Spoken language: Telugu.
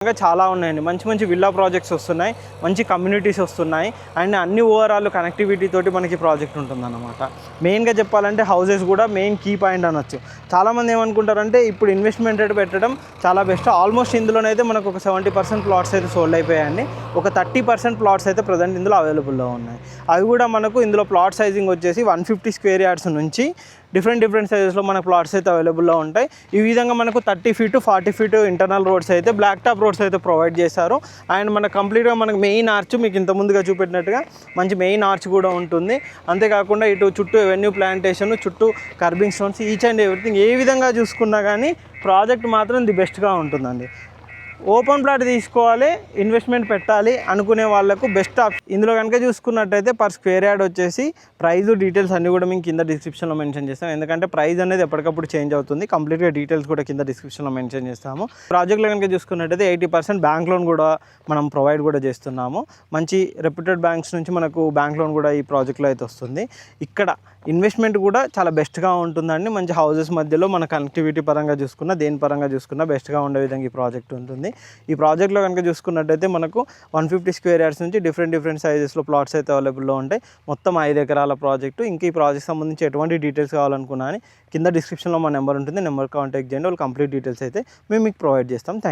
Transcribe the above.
ఇంకా చాలా ఉన్నాయండి. మంచి మంచి విల్లా ప్రాజెక్ట్స్ వస్తున్నాయి, మంచి కమ్యూనిటీస్ వస్తున్నాయి అండ్ అన్ని ఓవరాల్ కనెక్టివిటీ తోటి మనకి ప్రాజెక్ట్ ఉంటుందన్నమాట. మెయిన్గా చెప్పాలంటే హౌసెస్ కూడా మెయిన్ కీ పాయింట్ అనొచ్చు. చాలామంది ఏమనుకుంటారంటే ఇప్పుడు ఇన్వెస్ట్మెంట్ రేట్ పెట్టడం చాలా బెస్ట్. ఆల్మోస్ట్ ఇందులోనైతే మనకు ఒక 70% ప్లాట్స్ అయితే సోల్డ్ అయిపోయాయండి. ఒక 30% ప్లాట్స్ అయితే ప్రజెంట్ ఇందులో అవైలబుల్లో ఉన్నాయి. అవి కూడా మనకు ఇందులో ప్లాట్ సైజింగ్ వచ్చేసి 150 స్క్వేర్ యార్డ్స్ నుంచి డిఫరెంట్ సైజెస్లో మన ప్లాట్స్ అయితే అవైలబుల్లో ఉంటాయి. ఈ విధంగా మనకు 30 ఫీట్ 40 ఫీట్ ఇంటర్నల్ రోడ్స్ అయితే బ్లాక్ టాప్ రోడ్స్ అయితే ప్రొవైడ్ చేశారు. అండ్ మన కంప్లీట్గా మనకు మెయిన్ ఆర్చ్ మీకు ఇంత ముందుగా చూపెట్టినట్టుగా మంచి మెయిన్ ఆర్చ్ కూడా ఉంటుంది. అంతేకాకుండా ఇటు చుట్టూ ఎవెన్యూ ప్లాంటేషన్, చుట్టూ curbing stones, each and everything ఏ విధంగా చూసుకున్నా కానీ ప్రాజెక్ట్ మాత్రం ది బెస్ట్గా ఉంటుందండి. ఓపెన్ ప్లాట్ తీసుకోవాలి, ఇన్వెస్ట్మెంట్ పెట్టాలి అనుకునే వాళ్ళకు బెస్ట్ ఆప్షన్. ఇందులో కనుక చూసుకున్నట్టయితే పర్ స్క్వేర్ యార్డ్ వచ్చేసి ప్రైస్ డీటెయిల్స్ అన్నీ కూడా మేము కింద డిస్క్రిప్షన్లో మెన్షన్ చేస్తాం. ఎందుకంటే ప్రైస్ అనేది ఎప్పటికప్పుడు చేంజ్ అవుతుంది. కంప్లీట్గా డీటెయిల్స్ కూడా కింద డిస్క్రిప్షన్లో మెన్షన్ చేస్తాము. ప్రాజెక్ట్లో కనుక చూసుకున్నట్టయితే 80% బ్యాంక్ లోన్ కూడా మనం ప్రొవైడ్ కూడా చేస్తున్నాము. మంచి రెప్యూటెడ్ బ్యాంక్స్ నుంచి మనకు బ్యాంక్ లోన్ కూడా ఈ ప్రాజెక్ట్లో అయితే వస్తుంది. ఇక్కడ ఇన్వెస్ట్మెంట్ కూడా చాలా బెస్ట్గా ఉంటుందండి. మంచి హౌసెస్ మధ్యలో మన కనెక్టివిటీ పరంగా చూసుకున్నా, దేని పరంగా చూసుకున్నా బెస్ట్గా ఉండే విధంగా ఈ ప్రాజెక్ట్ ఉంటుంది. ఈ ప్రాజెక్ట్లో కనుక చూసుకున్నట్టయితే మనకు 150 స్క్వేర్ యార్డ్స్ నుంచి డిఫరెంట్ సైజెస్లో ప్లాట్స్ అయితే అవైలబుల్లో ఉంటాయి. మొత్తం 5 ఎకరాల ప్రాజెక్టు. ఇంకా ఈ ప్రాజెక్ట్ సంబంధించి ఎటువంటి డీటెయిల్స్ కావాలనుకున్నా అని కింద డిస్క్రిప్షన్లో మా నెంబర్ ఉంటుంది. నెంబర్ కాంటాక్ట్ చేయండి. వాళ్ళు కంప్లీట్ డీటెయిల్స్ అయితే మేము మీకు ప్రొవైడ్ చేస్తాం. Thank you.